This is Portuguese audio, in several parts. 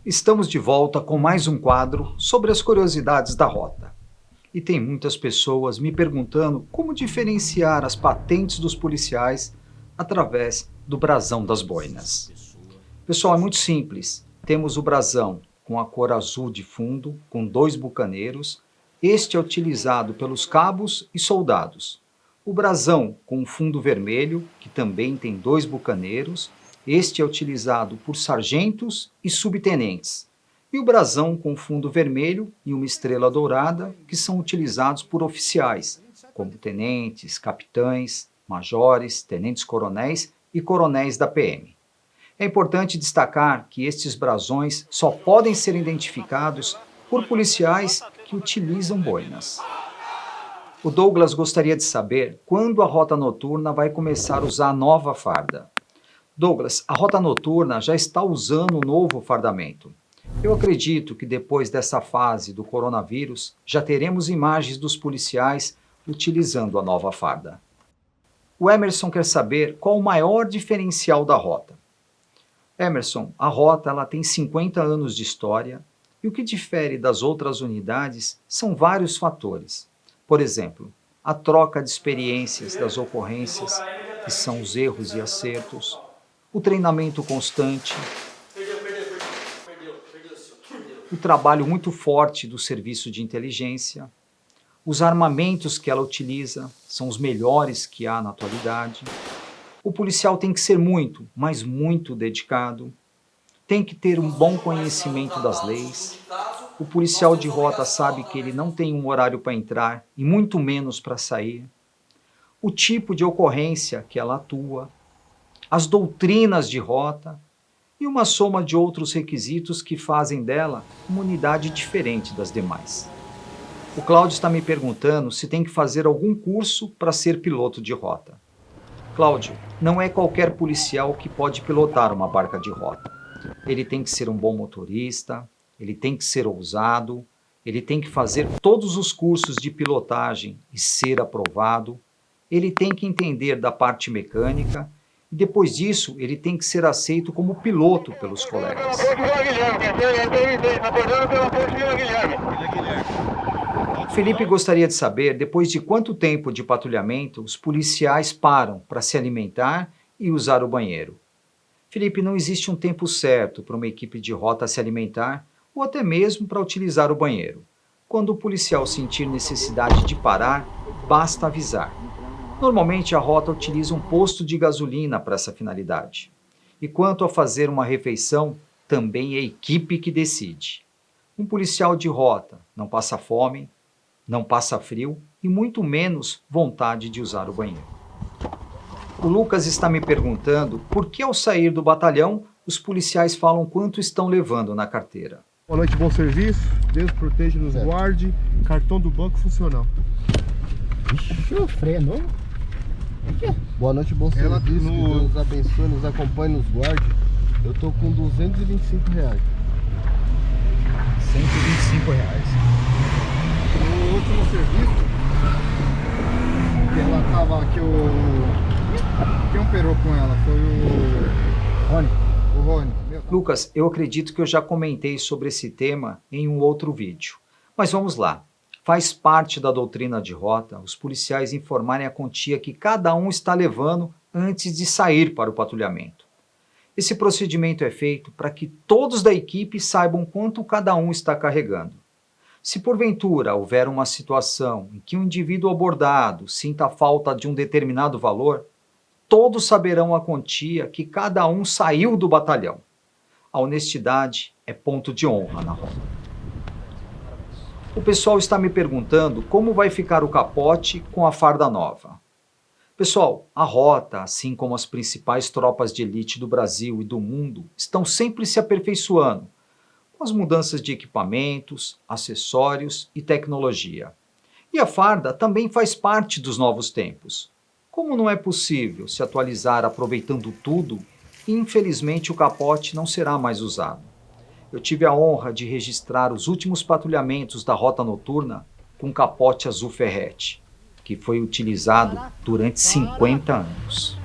Estamos de volta com mais um quadro sobre as curiosidades da rota. E tem muitas pessoas me perguntando como diferenciar as patentes dos policiais através do brasão das boinas. Pessoal, é muito simples. Temos o brasão com a cor azul de fundo, com 2 bucaneiros. Este é utilizado pelos cabos e soldados. O brasão com fundo vermelho, que também tem 2 bucaneiros. Este é utilizado por sargentos e subtenentes. E o brasão com fundo vermelho e uma estrela dourada, que são utilizados por oficiais, como tenentes, capitães, majores, tenentes-coronéis e coronéis da PM. É importante destacar que estes brasões só podem ser identificados por policiais que utilizam boinas. O Douglas gostaria de saber quando a Rota Noturna vai começar a usar a nova farda. Douglas, a Rota Noturna já está usando o novo fardamento. Eu acredito que depois dessa fase do coronavírus, já teremos imagens dos policiais utilizando a nova farda. O Emerson quer saber qual o maior diferencial da Rota. Emerson, a Rota ela tem 50 anos de história e o que difere das outras unidades são vários fatores. Por exemplo, a troca de experiências das ocorrências, que são os erros e acertos, o treinamento constante, o trabalho muito forte do serviço de inteligência, os armamentos que ela utiliza são os melhores que há na atualidade. O policial tem que ser muito, mas muito dedicado, tem que ter um bom conhecimento das leis. O policial de rota sabe que ele não tem um horário para entrar e muito menos para sair. O tipo de ocorrência que ela atua, as doutrinas de rota e uma soma de outros requisitos que fazem dela uma unidade diferente das demais. O Cláudio está me perguntando se tem que fazer algum curso para ser piloto de rota. Cláudio, não é qualquer policial que pode pilotar uma barca de rota. Ele tem que ser um bom motorista, ele tem que ser ousado, ele tem que fazer todos os cursos de pilotagem e ser aprovado, ele tem que entender da parte mecânica e depois disso ele tem que ser aceito como piloto pelos colegas. Felipe gostaria de saber depois de quanto tempo de patrulhamento os policiais param para se alimentar e usar o banheiro. Felipe, não existe um tempo certo para uma equipe de rota se alimentar ou até mesmo para utilizar o banheiro. Quando o policial sentir necessidade de parar, basta avisar. Normalmente a rota utiliza um posto de gasolina para essa finalidade. E quanto a fazer uma refeição, também é a equipe que decide. Um policial de rota não passa fome, não passa frio e muito menos vontade de usar o banheiro. O Lucas está me perguntando por que ao sair do batalhão os policiais falam quanto estão levando na carteira. Boa noite, bom serviço, Deus proteja, nos guarde, cartão do banco funcional. Ixi, o freio é novo? Boa noite, bom serviço, que Deus nos abençoe, nos acompanhe, nos guarde. Eu tô com R$225. R$125. No último serviço, que ela tava, quem operou com ela foi o Rony. Lucas, eu acredito que eu já comentei sobre esse tema em um outro vídeo. Mas vamos lá. Faz parte da doutrina de rota os policiais informarem a quantia que cada um está levando antes de sair para o patrulhamento. Esse procedimento é feito para que todos da equipe saibam quanto cada um está carregando. Se porventura houver uma situação em que um indivíduo abordado sinta a falta de um determinado valor, todos saberão a quantia que cada um saiu do batalhão. A honestidade é ponto de honra na rota. O pessoal está me perguntando como vai ficar o capote com a farda nova. Pessoal, a rota, assim como as principais tropas de elite do Brasil e do mundo, estão sempre se aperfeiçoando, com as mudanças de equipamentos, acessórios e tecnologia. E a farda também faz parte dos novos tempos. Como não é possível se atualizar aproveitando tudo, infelizmente o capote não será mais usado. Eu tive a honra de registrar os últimos patrulhamentos da Rota Noturna com capote azul ferrete, que foi utilizado durante 50 anos.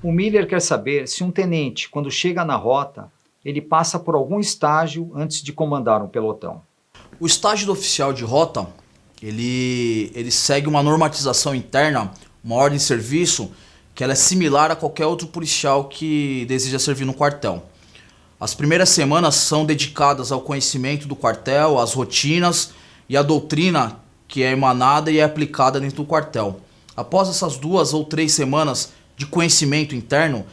O Miller quer saber se um tenente, quando chega na rota, ele passa por algum estágio antes de comandar um pelotão. O estágio do oficial de rota, ele segue uma normatização interna, uma ordem de serviço, que ela é similar a qualquer outro policial que deseja servir no quartel. As primeiras semanas são dedicadas ao conhecimento do quartel, às rotinas e à doutrina que é emanada e é aplicada dentro do quartel. Após essas 2 ou 3 semanas de conhecimento interno,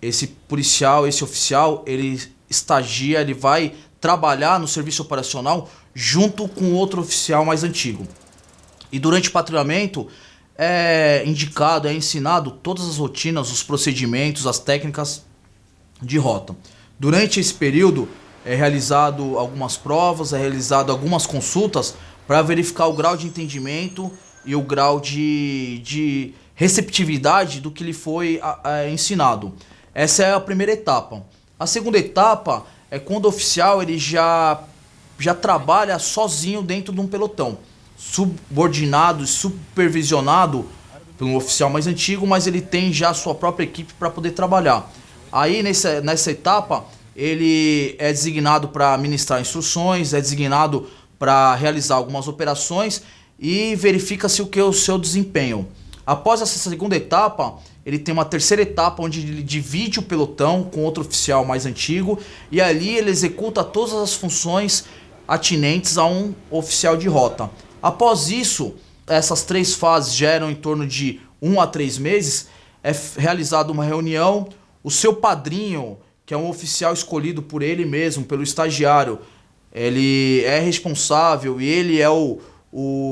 esse policial, esse oficial, ele estagia, ele vai trabalhar no serviço operacional junto com outro oficial mais antigo. E durante o patrulhamento é indicado, é ensinado todas as rotinas, os procedimentos, as técnicas de rota. Durante esse período é realizado algumas provas, é realizado algumas consultas para verificar o grau de entendimento e o grau de receptividade do que lhe foi ensinado. Essa é a primeira etapa. A segunda etapa é quando o oficial ele já trabalha sozinho dentro de um pelotão, subordinado, supervisionado pelo oficial mais antigo, mas ele tem já a sua própria equipe para poder trabalhar. Aí nessa etapa ele é designado para ministrar instruções, é designado para realizar algumas operações e verifica-se o que é o seu desempenho. Após essa segunda etapa, ele tem uma terceira etapa onde ele divide o pelotão com outro oficial mais antigo e ali ele executa todas as funções atinentes a um oficial de rota. Após isso, essas 3 fases geram em torno de 1 a 3 meses, é realizada uma reunião, o seu padrinho, que é um oficial escolhido por ele mesmo, pelo estagiário, ele é responsável e ele é o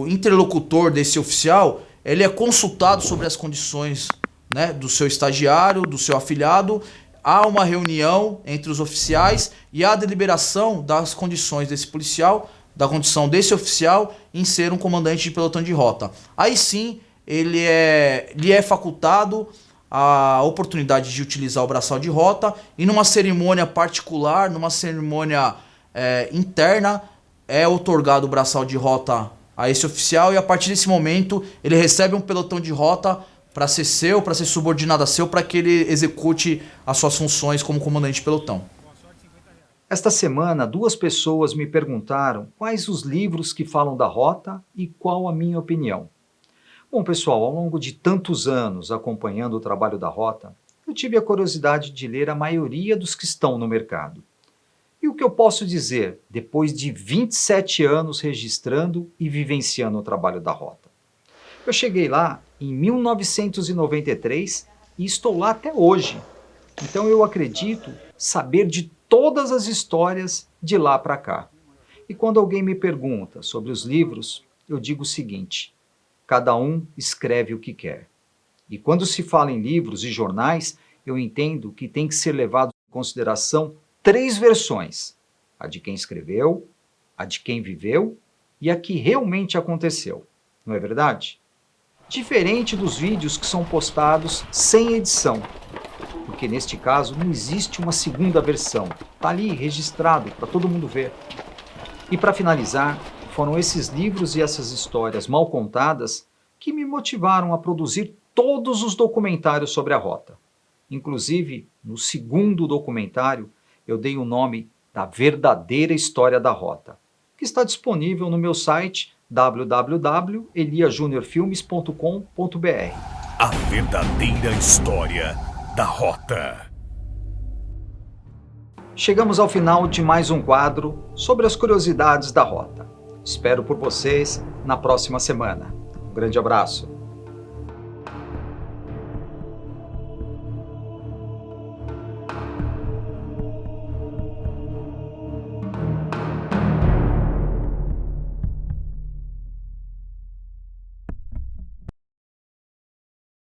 interlocutor desse oficial, ele é consultado sobre as condições, né, do seu estagiário, do seu afilhado. Há uma reunião entre os oficiais e há a deliberação das condições desse policial, da condição desse oficial em ser um comandante de pelotão de rota. Aí sim, lhe é facultado a oportunidade de utilizar o braçal de rota e numa cerimônia particular, numa cerimônia interna, é otorgado o braçal de rota a esse oficial e a partir desse momento ele recebe um pelotão de rota para ser seu, para ser subordinado a seu, para que ele execute as suas funções como comandante de pelotão. Esta semana, 2 pessoas me perguntaram quais os livros que falam da rota e qual a minha opinião. Bom, pessoal, ao longo de tantos anos acompanhando o trabalho da rota, eu tive a curiosidade de ler a maioria dos que estão no mercado. E o que eu posso dizer depois de 27 anos registrando e vivenciando o trabalho da rota? Eu cheguei lá em 1993 e estou lá até hoje. Então eu acredito saber de todas as histórias de lá para cá. E quando alguém me pergunta sobre os livros, eu digo o seguinte: cada um escreve o que quer. E quando se fala em livros e jornais, eu entendo que tem que ser levado em consideração 3 versões: a de quem escreveu, a de quem viveu e a que realmente aconteceu. Não é verdade? Diferente dos vídeos que são postados sem edição, porque neste caso não existe uma segunda versão, está ali registrado para todo mundo ver. E para finalizar, foram esses livros e essas histórias mal contadas que me motivaram a produzir todos os documentários sobre a rota. Inclusive, no segundo documentário, eu dei o nome da verdadeira história da rota, que está disponível no meu site www.eliajuniorfilmes.com.br. A verdadeira história da rota. Chegamos ao final de mais um quadro sobre as curiosidades da rota. Espero por vocês na próxima semana. Um grande abraço.